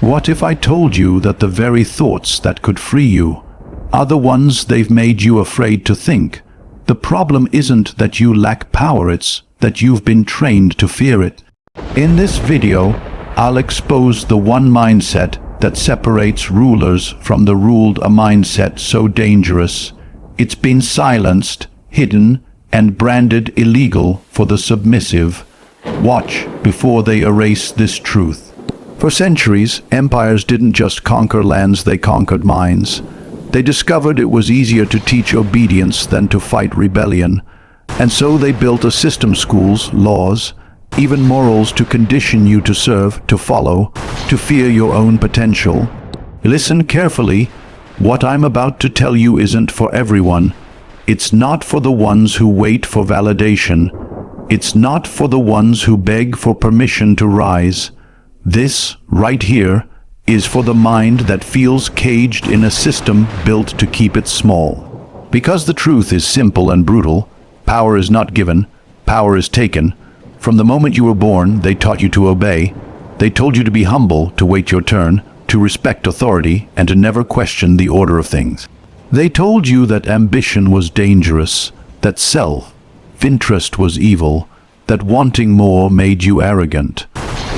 What if I told you that the very thoughts that could free you are the ones they've made you afraid to think? The problem isn't that you lack power, it's that you've been trained to fear it. In this video, I'll expose the one mindset that separates rulers from the ruled, a mindset so dangerous it's been silenced, hidden, and branded illegal for the submissive. Watch before they erase this truth. For centuries, empires didn't just conquer lands, they conquered minds. They discovered it was easier to teach obedience than to fight rebellion. And so they built a system, schools, laws, even morals to condition you to serve, to follow, to fear your own potential. Listen carefully. What I'm about to tell you isn't for everyone. It's not for the ones who wait for validation. It's not for the ones who beg for permission to rise. This, right here, is for the mind that feels caged in a system built to keep it small. Because the truth is simple and brutal, power is not given, power is taken. From the moment you were born, they taught you to obey. They told you to be humble, to wait your turn, to respect authority, and to never question the order of things. They told you that ambition was dangerous, that self-interest was evil, that wanting more made you arrogant.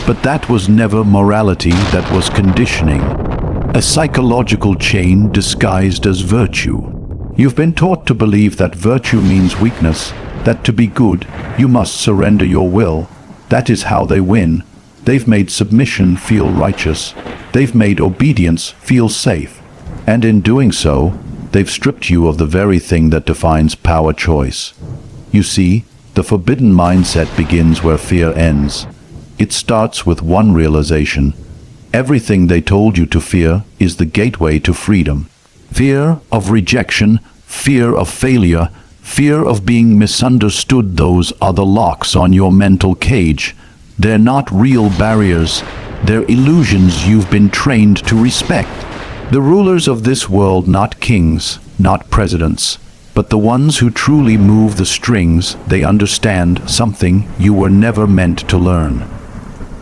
But that was never morality, that was conditioning. A psychological chain disguised as virtue. You've been taught to believe that virtue means weakness, that to be good, you must surrender your will. That is how they win. They've made submission feel righteous. They've made obedience feel safe. And in doing so, they've stripped you of the very thing that defines power choice. You see, the forbidden mindset begins where fear ends. It starts with one realization. Everything they told you to fear is the gateway to freedom. Fear of rejection, fear of failure, fear of being misunderstood, those are the locks on your mental cage. They're not real barriers. They're illusions you've been trained to respect. The rulers of this world, not kings, not presidents, but the ones who truly move the strings, they understand something you were never meant to learn.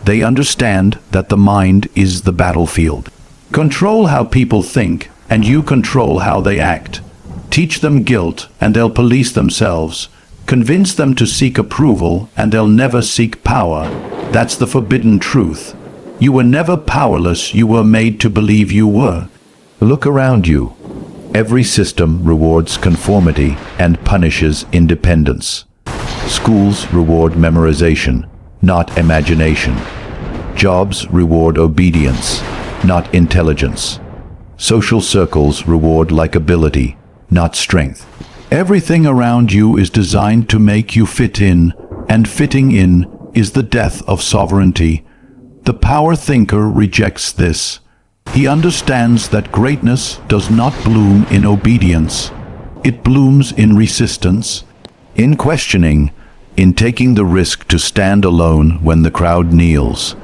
They understand that the mind is the battlefield. Control how people think, and you control how they act. Teach them guilt, and they'll police themselves. Convince them to seek approval, and they'll never seek power. That's the forbidden truth. You were never powerless, you were made to believe you were. Look around you. Every system rewards conformity and punishes independence. Schools reward memorization, not imagination. Jobs reward obedience, not intelligence. Social circles reward likability, not strength. Everything around you is designed to make you fit in, and fitting in is the death of sovereignty. The power thinker rejects this. He understands that greatness does not bloom in obedience. It blooms in resistance, in questioning, in taking the risk to stand alone when the crowd kneels.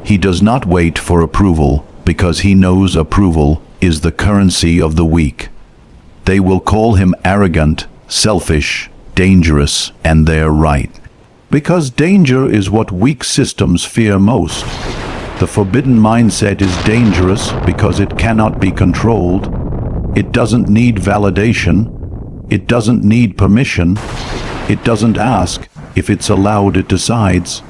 He does not wait for approval because he knows approval is the currency of the weak. They will call him arrogant, selfish, dangerous, and they're right. Because danger is what weak systems fear most. The forbidden mindset is dangerous because it cannot be controlled. It doesn't need validation. It doesn't need permission. It doesn't ask. If it's allowed, it decides.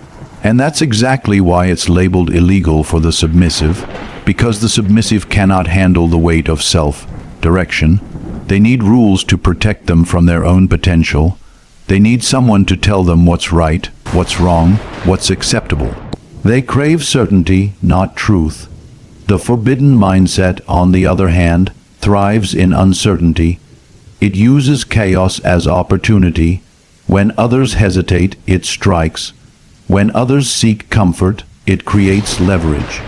And that's exactly why it's labeled illegal for the submissive, because the submissive cannot handle the weight of self-direction. They need rules to protect them from their own potential. They need someone to tell them what's right, what's wrong, what's acceptable. They crave certainty, not truth. The forbidden mindset, on the other hand, thrives in uncertainty. It uses chaos as opportunity. When others hesitate, it strikes. When others seek comfort, it creates leverage.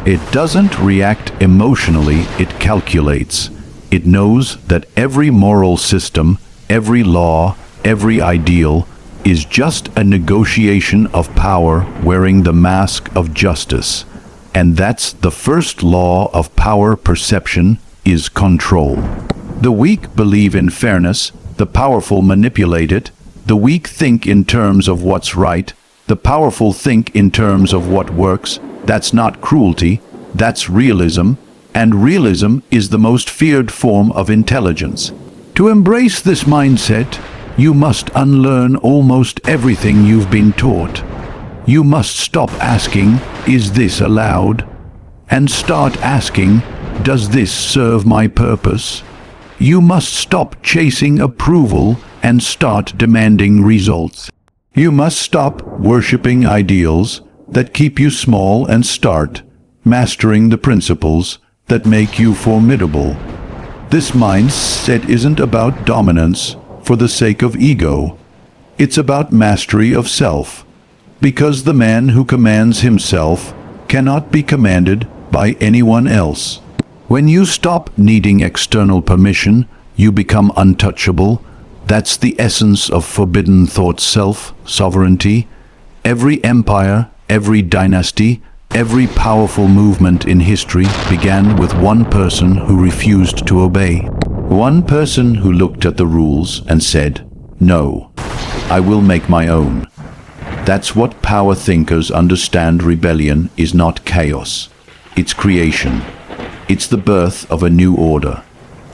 It doesn't react emotionally, it calculates. It knows that every moral system, every law, every ideal is just a negotiation of power wearing the mask of justice. And that's the first law of power perception, is control. The weak believe in fairness, the powerful manipulate it. The weak think in terms of what's right, the powerful think in terms of what works. That's not cruelty, That's realism, and realism is the most feared form of intelligence. To embrace this mindset, you must unlearn almost everything you've been taught. You must stop asking, "Is this allowed?" and start asking, "Does this serve my purpose?" You must stop chasing approval and start demanding results. You must stop worshipping ideals that keep you small and start mastering the principles that make you formidable. This mindset isn't about dominance for the sake of ego. It's about mastery of self, because the man who commands himself cannot be commanded by anyone else. When you stop needing external permission, you become untouchable. That's the essence of forbidden thought, self-sovereignty. Every empire, every dynasty, every powerful movement in history began with one person who refused to obey. One person who looked at the rules and said, "No, I will make my own." That's what power thinkers understand. Rebellion is not chaos. It's creation. It's the birth of a new order.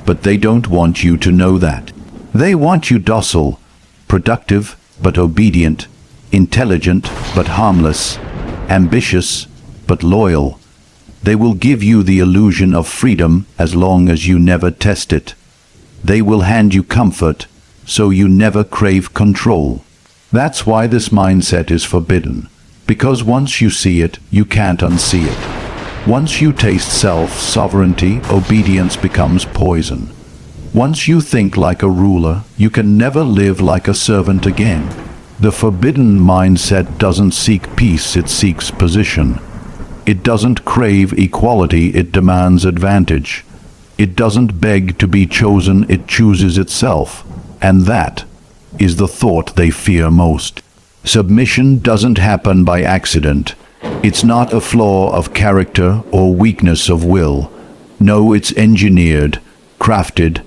But they don't want you to know that. They want you docile, productive but obedient, intelligent but harmless, ambitious but loyal. They will give you the illusion of freedom as long as you never test it. They will hand you comfort so you never crave control. That's why this mindset is forbidden, because once you see it, you can't unsee it. Once you taste self-sovereignty, obedience becomes poison. Once you think like a ruler, you can never live like a servant again. The forbidden mindset doesn't seek peace, it seeks position. It doesn't crave equality, it demands advantage. It doesn't beg to be chosen, it chooses itself. And that is the thought they fear most. Submission doesn't happen by accident. It's not a flaw of character or weakness of will. No, it's engineered, crafted,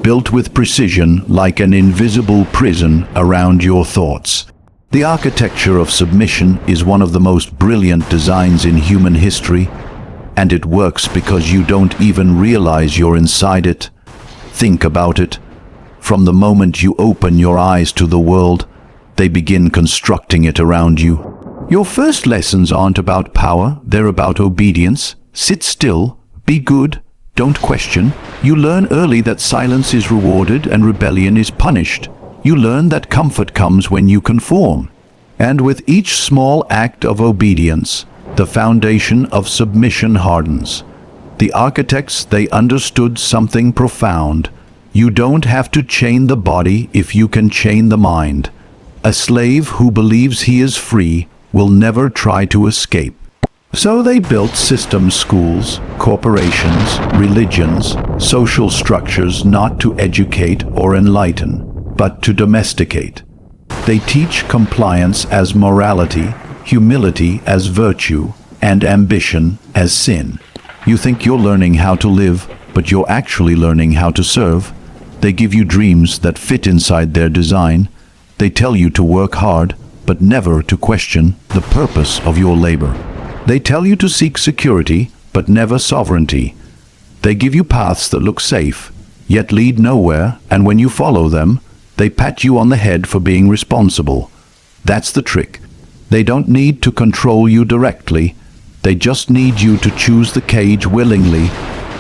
built with precision like an invisible prison around your thoughts. The architecture of submission is one of the most brilliant designs in human history, and it works because you don't even realize you're inside it. Think about it. From the moment you open your eyes to the world, they begin constructing it around you. Your first lessons aren't about power, they're about obedience. Sit still, be good, don't question. You learn early that silence is rewarded and rebellion is punished. You learn that comfort comes when you conform. And with each small act of obedience, the foundation of submission hardens. The architects, they understood something profound. You don't have to chain the body if you can chain the mind. A slave who believes he is free will never try to escape. So they built systems, schools, corporations, religions, social structures not to educate or enlighten, but to domesticate. They teach compliance as morality, humility as virtue, and ambition as sin. You think you're learning how to live, but you're actually learning how to serve. They give you dreams that fit inside their design. They tell you to work hard, but never to question the purpose of your labor. They tell you to seek security, but never sovereignty. They give you paths that look safe, yet lead nowhere, and when you follow them, they pat you on the head for being responsible. That's the trick. They don't need to control you directly. They just need you to choose the cage willingly.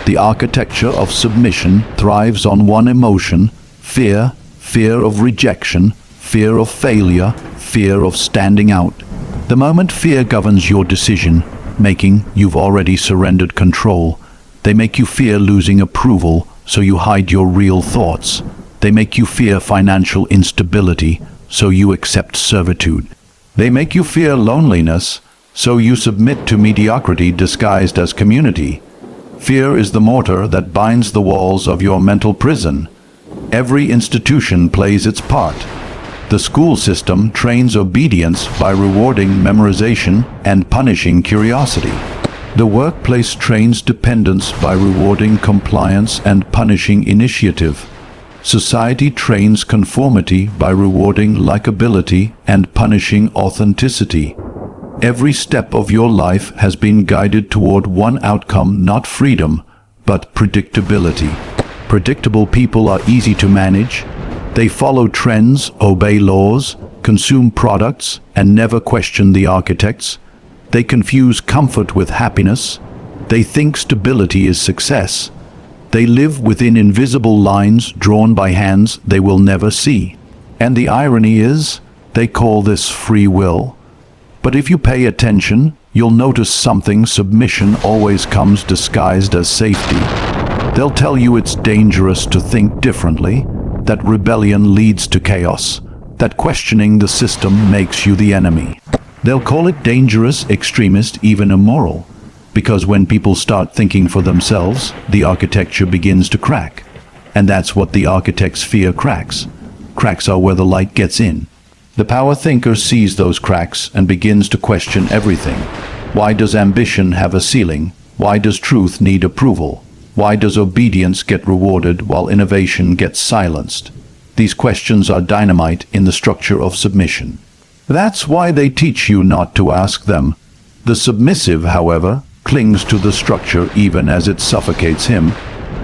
The architecture of submission thrives on one emotion: fear, fear of rejection, fear of failure, fear of standing out. The moment fear governs your decision making, you've already surrendered control. They make you fear losing approval, so you hide your real thoughts. They make you fear financial instability, so you accept servitude. They make you fear loneliness, so you submit to mediocrity disguised as community. Fear is the mortar that binds the walls of your mental prison. Every institution plays its part. The school system trains obedience by rewarding memorization and punishing curiosity. The workplace trains dependence by rewarding compliance and punishing initiative. Society trains conformity by rewarding likability and punishing authenticity. Every step of your life has been guided toward one outcome, not freedom, but predictability. Predictable people are easy to manage. They follow trends, obey laws, consume products, and never question the architects. They confuse comfort with happiness. They think stability is success. They live within invisible lines drawn by hands they will never see. And the irony is, they call this free will. But if you pay attention, you'll notice something. Submission always comes disguised as safety. They'll tell you it's dangerous to think differently, that rebellion leads to chaos, that questioning the system makes you the enemy. They'll call it dangerous, extremist, even immoral, because when people start thinking for themselves, the architecture begins to crack. And that's what the architects fear: cracks. Cracks are where the light gets in. The power thinker sees those cracks and begins to question everything. Why does ambition have a ceiling? Why does truth need approval? Why does obedience get rewarded while innovation gets silenced? These questions are dynamite in the structure of submission. That's why they teach you not to ask them. The submissive, however, clings to the structure even as it suffocates him.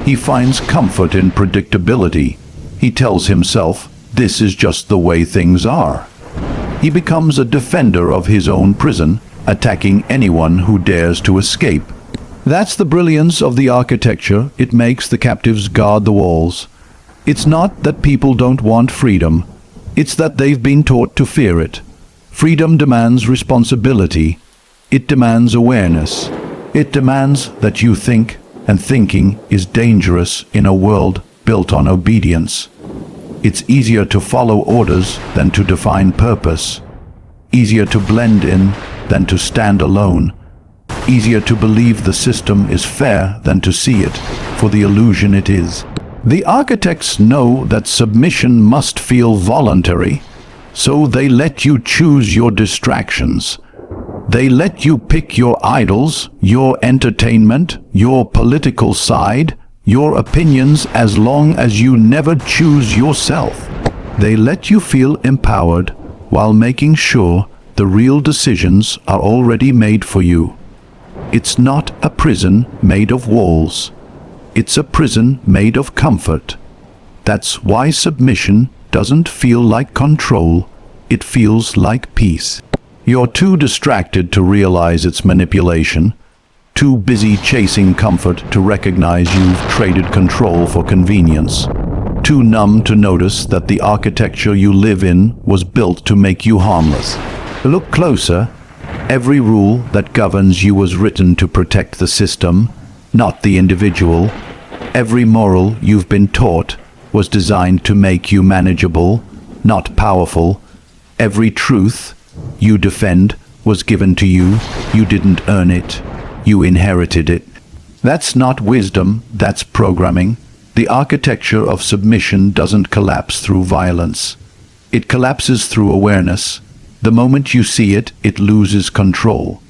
He finds comfort in predictability. He tells himself, this is just the way things are. He becomes a defender of his own prison, attacking anyone who dares to escape. That's the brilliance of the architecture. It makes the captives guard the walls. It's not that people don't want freedom. It's that they've been taught to fear it. Freedom demands responsibility. It demands awareness. It demands that you think, and thinking is dangerous in a world built on obedience. It's easier to follow orders than to define purpose. Easier to blend in than to stand alone. Easier to believe the system is fair than to see it for the illusion it is. The architects know that submission must feel voluntary, so they let you choose your distractions. They let you pick your idols, your entertainment, your political side, your opinions, as long as you never choose yourself. They let you feel empowered while making sure the real decisions are already made for you. It's not a prison made of walls. It's a prison made of comfort. That's why submission doesn't feel like control. It feels like peace. You're too distracted to realize its manipulation. Too busy chasing comfort to recognize you've traded control for convenience. Too numb to notice that the architecture you live in was built to make you harmless. Look closer. Every rule that governs you was written to protect the system, not the individual. Every moral you've been taught was designed to make you manageable, not powerful. Every truth you defend was given to you. You didn't earn it. You inherited it. That's not wisdom, that's programming. The architecture of submission doesn't collapse through violence. It collapses through awareness. The moment you see it, it loses control.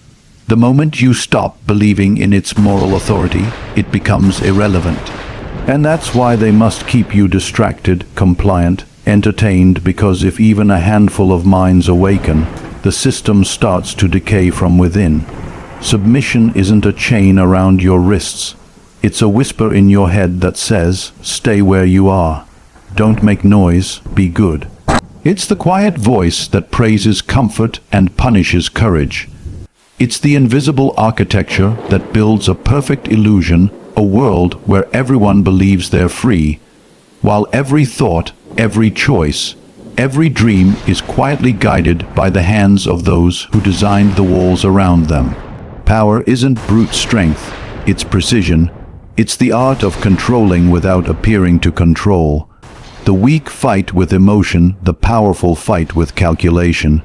The moment you stop believing in its moral authority, it becomes irrelevant. And that's why they must keep you distracted, compliant, entertained, because if even a handful of minds awaken, the system starts to decay from within. Submission isn't a chain around your wrists. It's a whisper in your head that says, stay where you are. Don't make noise, be good. It's the quiet voice that praises comfort and punishes courage. It's the invisible architecture that builds a perfect illusion, a world where everyone believes they're free, while every thought, every choice, every dream is quietly guided by the hands of those who designed the walls around them. Power isn't brute strength, it's precision. It's the art of controlling without appearing to control. The weak fight with emotion, the powerful fight with calculation.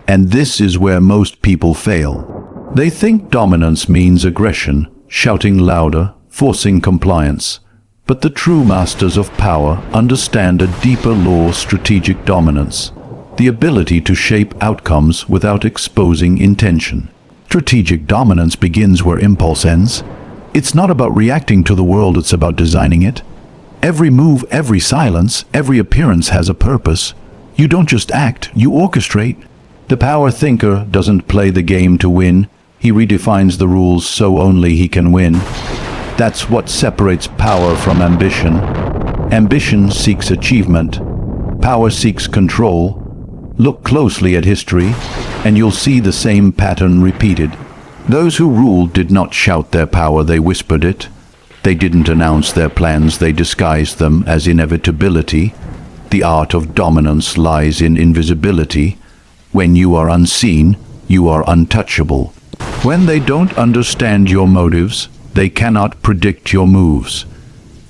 And this is where most people fail. They think dominance means aggression, shouting louder, forcing compliance. But the true masters of power understand a deeper law: strategic dominance, the ability to shape outcomes without exposing intention. Strategic dominance begins where impulse ends. It's not about reacting to the world, it's about designing it. Every move, every silence, every appearance has a purpose. You don't just act, you orchestrate. The power thinker doesn't play the game to win. He redefines the rules so only he can win. That's what separates power from ambition. Ambition seeks achievement. Power seeks control. Look closely at history, and you'll see the same pattern repeated. Those who ruled did not shout their power, they whispered it. They didn't announce their plans, they disguised them as inevitability. The art of dominance lies in invisibility. When you are unseen, you are untouchable. When they don't understand your motives, they cannot predict your moves.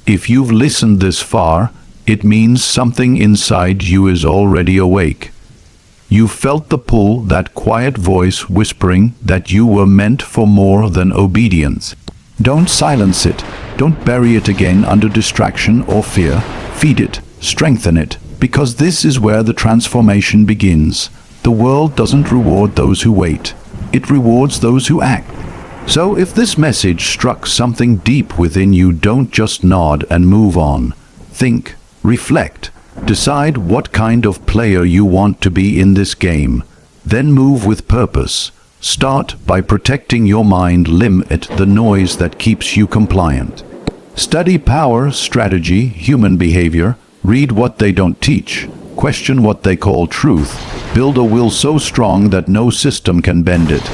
If you've listened this far, it means something inside you is already awake. You felt the pull, that quiet voice whispering that you were meant for more than obedience. Don't silence it. Don't bury it again under distraction or fear. Feed it, strengthen it, because this is where the transformation begins. The world doesn't reward those who wait. It rewards those who act. So if this message struck something deep within you, don't just nod and move on. Think, reflect. Decide what kind of player you want to be in this game. Then move with purpose. Start by protecting your mind. Limit the noise that keeps you compliant. Study power, strategy, human behavior. Read what they don't teach. Question what they call truth. Build a will so strong that no system can bend it.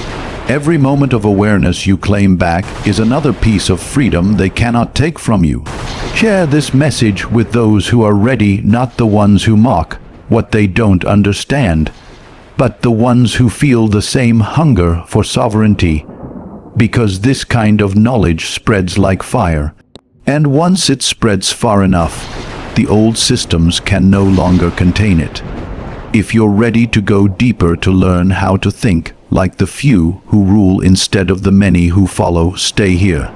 Every moment of awareness you claim back is another piece of freedom they cannot take from you. Share this message with those who are ready, not the ones who mock what they don't understand, but the ones who feel the same hunger for sovereignty, because this kind of knowledge spreads like fire. And once it spreads far enough, the old systems can no longer contain it. If you're ready to go deeper to learn how to think like the few who rule instead of the many who follow, stay here.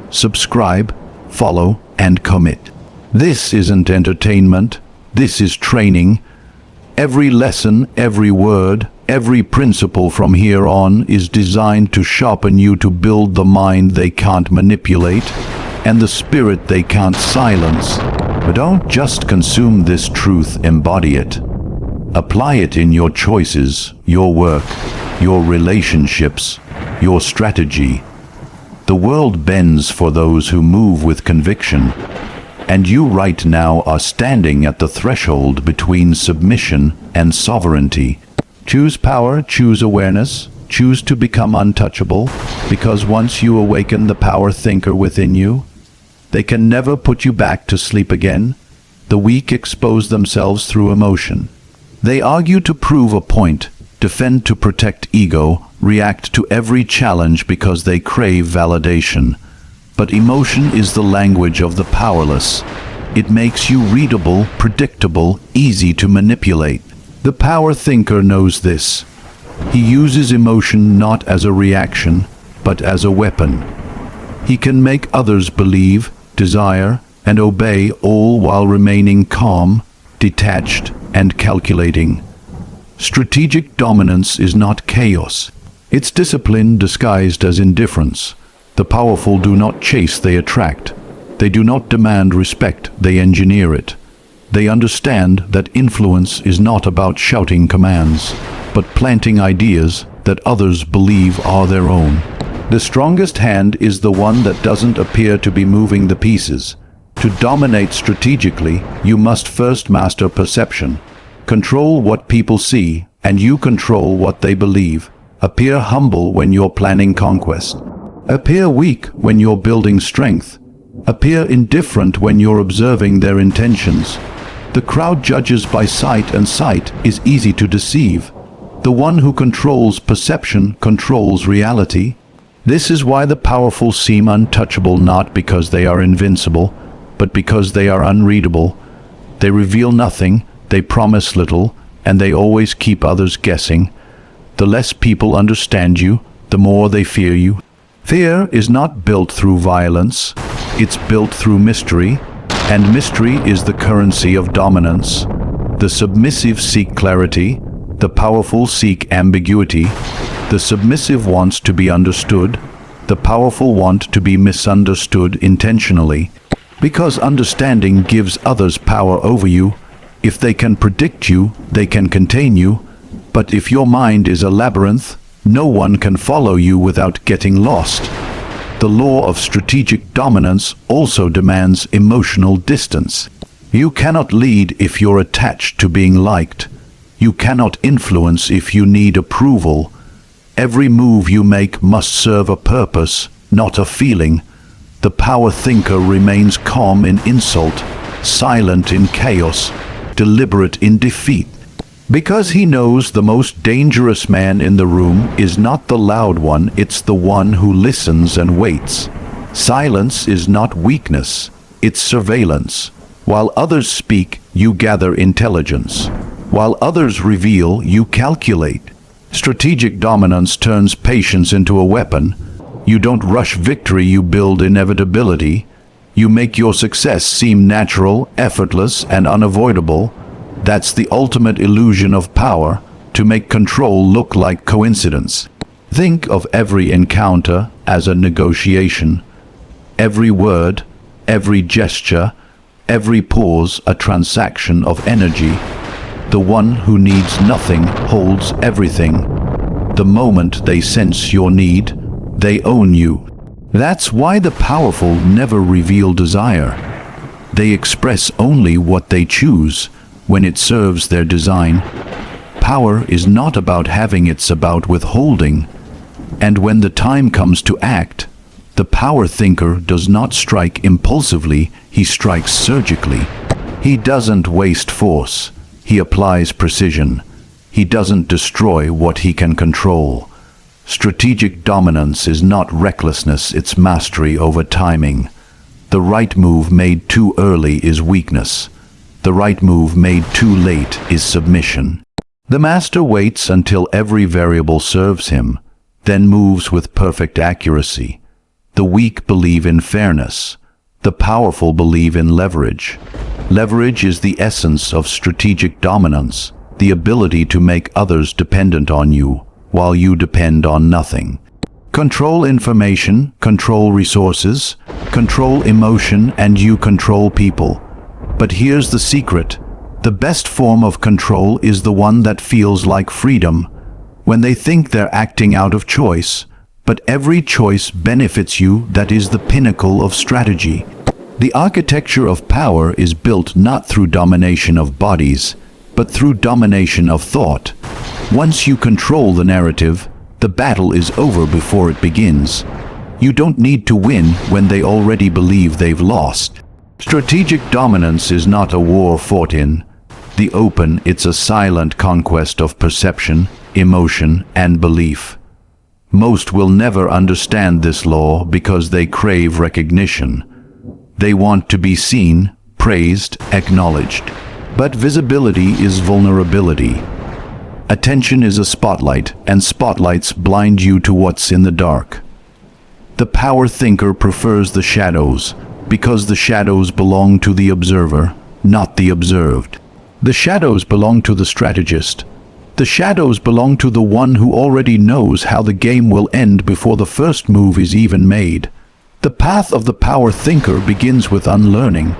Subscribe, follow, and commit. This isn't entertainment. This is training. Every lesson, every word, every principle from here on is designed to sharpen you, to build the mind they can't manipulate and the spirit they can't silence. But don't just consume this truth, embody it. Apply it in your choices, your work, your relationships, your strategy. The world bends for those who move with conviction, and you right now are standing at the threshold between submission and sovereignty. Choose power, choose awareness, choose to become untouchable, because once you awaken the power thinker within you, they can never put you back to sleep again. The weak expose themselves through emotion. They argue to prove a point, defend to protect ego, react to every challenge because they crave validation. But emotion is the language of the powerless. It makes you readable, predictable, easy to manipulate. The power thinker knows this. He uses emotion not as a reaction, but as a weapon. He can make others believe, desire, and obey, all while remaining calm, detached, and calculating. Strategic dominance is not chaos. It's discipline disguised as indifference. The powerful do not chase, they attract. They do not demand respect, they engineer it. They understand that influence is not about shouting commands, but planting ideas that others believe are their own. The strongest hand is the one that doesn't appear to be moving the pieces. To dominate strategically, you must first master perception. Control what people see, and you control what they believe. Appear humble when you're planning conquest. Appear weak when you're building strength. Appear indifferent when you're observing their intentions. The crowd judges by sight, and sight is easy to deceive. The one who controls perception controls reality. This is why the powerful seem untouchable, not because they are invincible, but because they are unreadable. They reveal nothing, they promise little, and they always keep others guessing. The less people understand you, the more they fear you. Fear is not built through violence, it's built through mystery, and mystery is the currency of dominance. The submissive seek clarity, the powerful seek ambiguity. The submissive wants to be understood, the powerful want to be misunderstood intentionally. Because understanding gives others power over you. If they can predict you, they can contain you. But if your mind is a labyrinth, no one can follow you without getting lost. The law of strategic dominance also demands emotional distance. You cannot lead if you're attached to being liked. You cannot influence if you need approval. Every move you make must serve a purpose, not a feeling. The power thinker remains calm in insult, silent in chaos, deliberate in defeat. Because he knows the most dangerous man in the room is not the loud one, it's the one who listens and waits. Silence is not weakness, it's surveillance. While others speak, you gather intelligence. While others reveal, you calculate. Strategic dominance turns patience into a weapon. You don't rush victory, you build inevitability. You make your success seem natural, effortless, and unavoidable. That's the ultimate illusion of power, to make control look like coincidence. Think of every encounter as a negotiation. Every word, every gesture, every pause a transaction of energy. The one who needs nothing holds everything. The moment they sense your need, they own you. That's why the powerful never reveal desire. They express only what they choose when it serves their design. Power is not about having, it's about withholding. And when the time comes to act, the power thinker does not strike impulsively, he strikes surgically. He doesn't waste force, he applies precision. He doesn't destroy what he can control. Strategic dominance is not recklessness, it's mastery over timing. The right move made too early is weakness. The right move made too late is submission. The master waits until every variable serves him, then moves with perfect accuracy. The weak believe in fairness. The powerful believe in leverage. Leverage is the essence of strategic dominance, the ability to make others dependent on you, while you depend on nothing. Control information, control resources, control emotion, and you control people. But here's the secret. The best form of control is the one that feels like freedom, when they think they're acting out of choice, but every choice benefits you. That is the pinnacle of strategy. The architecture of power is built not through domination of bodies, but through domination of thought. Once you control the narrative, the battle is over before it begins. You don't need to win when they already believe they've lost. Strategic dominance is not a war fought in the open, it's a silent conquest of perception, emotion, and belief. Most will never understand this law because they crave recognition. They want to be seen, praised, acknowledged. But visibility is vulnerability. Attention is a spotlight, and spotlights blind you to what's in the dark. The power thinker prefers the shadows, because the shadows belong to the observer, not the observed. The shadows belong to the strategist. The shadows belong to the one who already knows how the game will end before the first move is even made. The path of the power thinker begins with unlearning.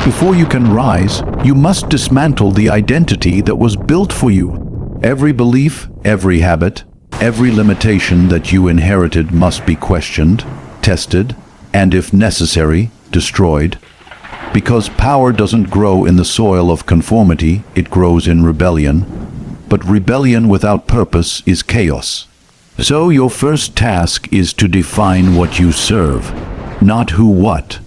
Before you can rise, you must dismantle the identity that was built for you. Every belief, every habit, every limitation that you inherited must be questioned, tested, and if necessary, destroyed. Because power doesn't grow in the soil of conformity, it grows in rebellion. But rebellion without purpose is chaos. So your first task is to define what you serve, not who what.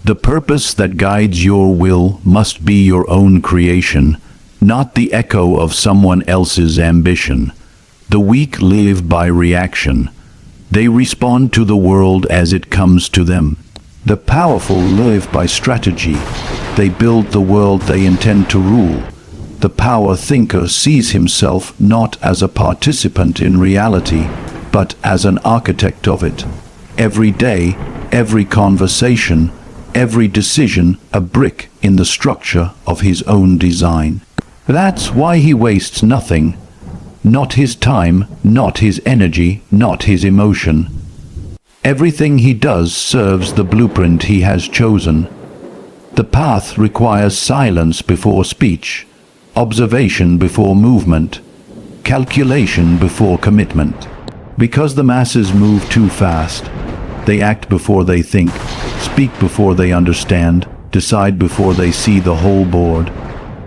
The purpose that guides your will must be your own creation, not the echo of someone else's ambition. The weak live by reaction. They respond to the world as it comes to them. The powerful live by strategy. They build the world they intend to rule. The power thinker sees himself not as a participant in reality, but as an architect of it. Every day, every conversation, every decision a brick in the structure of his own design. That's why he wastes nothing. Not his time, not his energy, not his emotion. Everything he does serves the blueprint he has chosen. The path requires silence before speech, observation before movement, calculation before commitment. Because the masses move too fast, they act before they think, speak before they understand, decide before they see the whole board.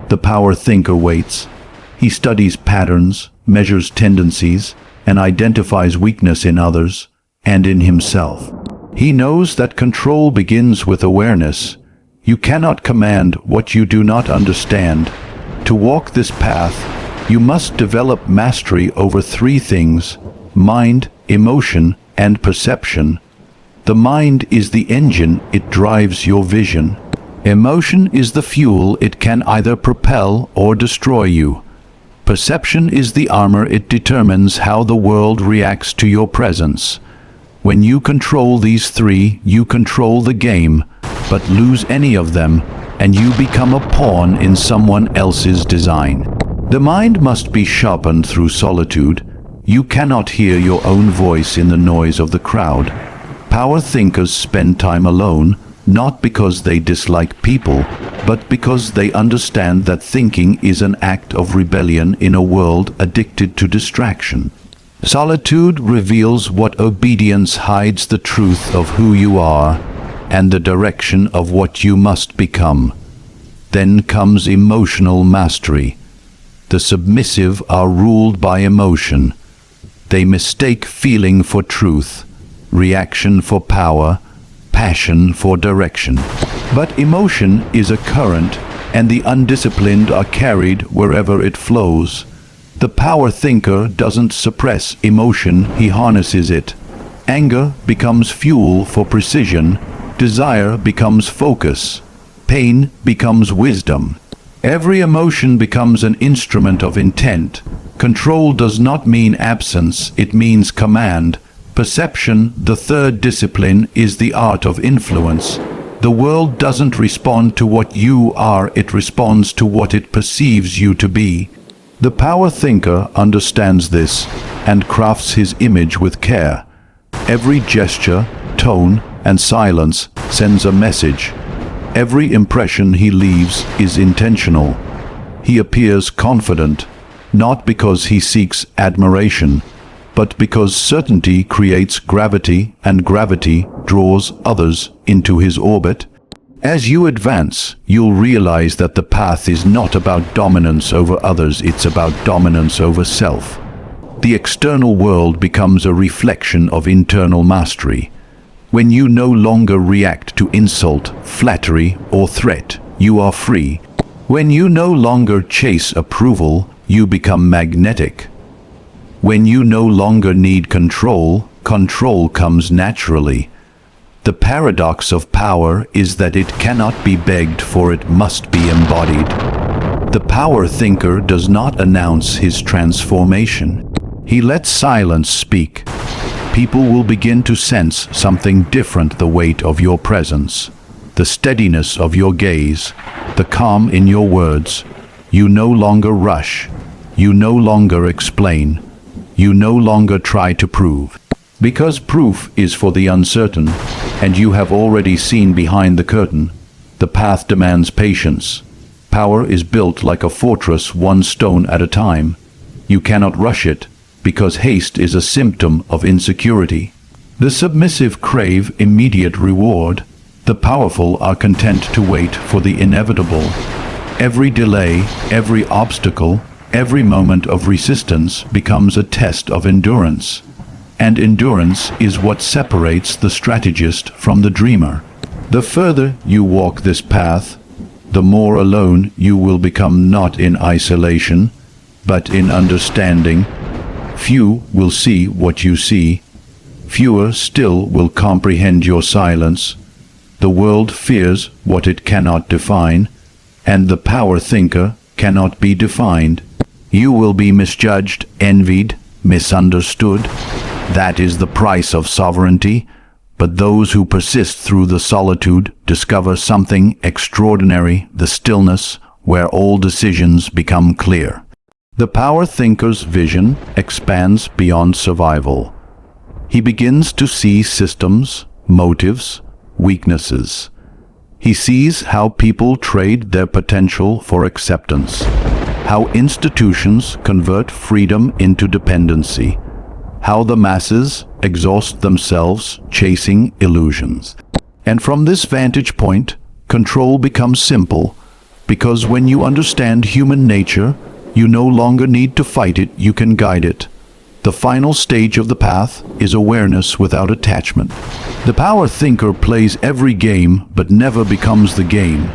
The power thinker waits. He studies patterns, measures tendencies, and identifies weakness in others and in himself. He knows that control begins with awareness. You cannot command what you do not understand. To walk this path, you must develop mastery over three things: mind, emotion, and perception. The mind is the engine, it drives your vision. Emotion is the fuel, it can either propel or destroy you. Perception is the armor, it determines how the world reacts to your presence. When you control these three, you control the game, but lose any of them, and you become a pawn in someone else's design. The mind must be sharpened through solitude. You cannot hear your own voice in the noise of the crowd. Power thinkers spend time alone, not because they dislike people, but because they understand that thinking is an act of rebellion in a world addicted to distraction. Solitude reveals what obedience hides: the truth of who you are and the direction of what you must become. Then comes emotional mastery. The submissive are ruled by emotion. They mistake feeling for truth, reaction for power, passion for direction. But emotion is a current, and the undisciplined are carried wherever it flows. The power thinker doesn't suppress emotion, he harnesses it. Anger becomes fuel for precision, desire becomes focus, pain becomes wisdom. Every emotion becomes an instrument of intent. Control does not mean absence, it means command. Perception, the third discipline, is the art of influence. The world doesn't respond to what you are, it responds to what it perceives you to be. The power thinker understands this and crafts his image with care. Every gesture, tone, and silence sends a message. Every impression he leaves is intentional. He appears confident, not because he seeks admiration, but because certainty creates gravity, and gravity draws others into his orbit. As you advance, you'll realize that the path is not about dominance over others, it's about dominance over self. The external world becomes a reflection of internal mastery. When you no longer react to insult, flattery, or threat, you are free. When you no longer chase approval, you become magnetic. When you no longer need control, control comes naturally. The paradox of power is that it cannot be begged, for it must be embodied. The power thinker does not announce his transformation. He lets silence speak. People will begin to sense something different: the weight of your presence, the steadiness of your gaze, the calm in your words. You no longer rush. You no longer explain. You no longer try to prove. Because proof is for the uncertain, and you have already seen behind the curtain, the path demands patience. Power is built like a fortress, one stone at a time. You cannot rush it, because haste is a symptom of insecurity. The submissive crave immediate reward. The powerful are content to wait for the inevitable. Every delay, every obstacle, every moment of resistance becomes a test of endurance. And endurance is what separates the strategist from the dreamer. The further you walk this path, the more alone you will become, not in isolation, but in understanding. Few will see what you see. Fewer still will comprehend your silence. The world fears what it cannot define, and the power thinker cannot be defined. You will be misjudged, envied, misunderstood. That is the price of sovereignty. But those who persist through the solitude discover something extraordinary: the stillness where all decisions become clear. The power thinker's vision expands beyond survival. He begins to see systems, motives, weaknesses. He sees how people trade their potential for acceptance. how institutions convert freedom into dependency, how the masses exhaust themselves chasing illusions. And from this vantage point, control becomes simple, because when you understand human nature, you no longer need to fight it, you can guide it. The final stage of the path is awareness without attachment. The power thinker plays every game but never becomes the game.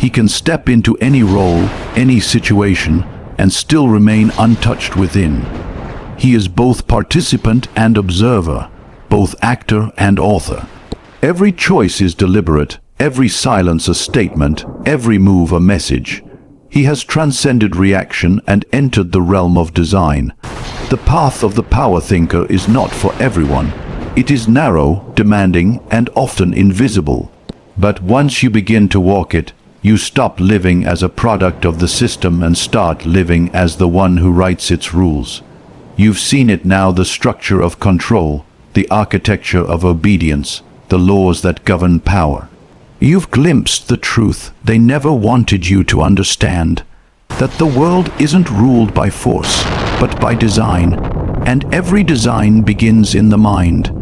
He can step into any role, any situation, and still remain untouched within. He is both participant and observer, both actor and author. Every choice is deliberate, every silence a statement, every move a message. He has transcended reaction and entered the realm of design. The path of the power thinker is not for everyone. It is narrow, demanding, and often invisible. But once you begin to walk it, you stop living as a product of the system and start living as the one who writes its rules. You've seen it now, the structure of control, the architecture of obedience, the laws that govern power. You've glimpsed the truth they never wanted you to understand, that the world isn't ruled by force, but by design, and every design begins in the mind.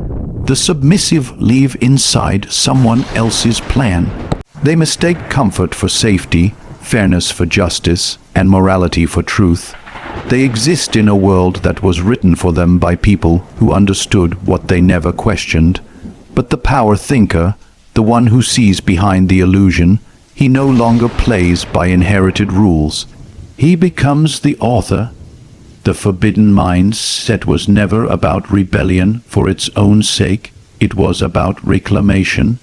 The submissive live inside someone else's plan. They mistake comfort for safety, fairness for justice, and morality for truth. They exist in a world that was written for them by people who understood what they never questioned. But the power thinker, the one who sees behind the illusion, he no longer plays by inherited rules. He becomes the author. The forbidden mindset was never about rebellion for its own sake. It was about reclamation,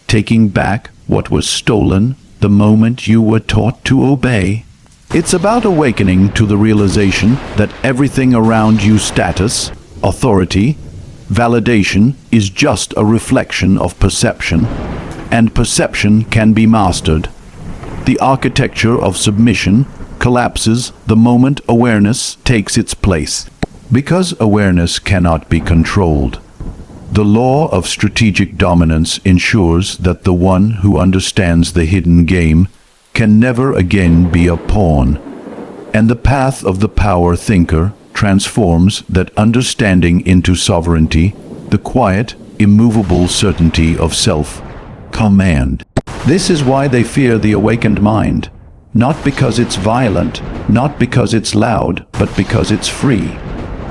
taking back what was stolen the moment you were taught to obey. It's about awakening to the realization that everything around you, status, authority, validation, is just a reflection of perception, and perception can be mastered. The architecture of submission collapses the moment awareness takes its place, because awareness cannot be controlled. The law of strategic dominance ensures that the one who understands the hidden game can never again be a pawn, and the path of the power thinker transforms that understanding into sovereignty, the quiet, immovable certainty of self-command. This is why they fear the awakened mind, not because it's violent, not because it's loud, but because it's free.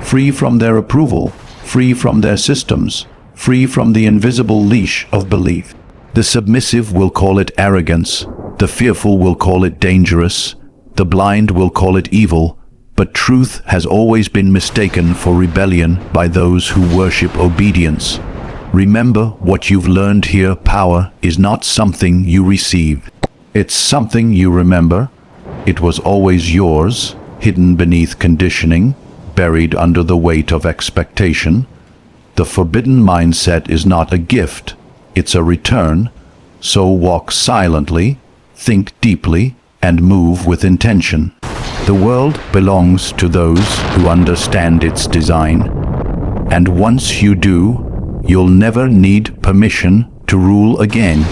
Free from their approval, free from their systems, free from the invisible leash of belief. The submissive will call it arrogance, the fearful will call it dangerous, the blind will call it evil, but truth has always been mistaken for rebellion by those who worship obedience. Remember what you've learned here. Power is not something you receive. It's something you remember. It was always yours, hidden beneath conditioning, buried under the weight of expectation. The forbidden mindset is not a gift, it's a return. So walk silently, think deeply, and move with intention. The world belongs to those who understand its design. And once you do, you'll never need permission to rule again.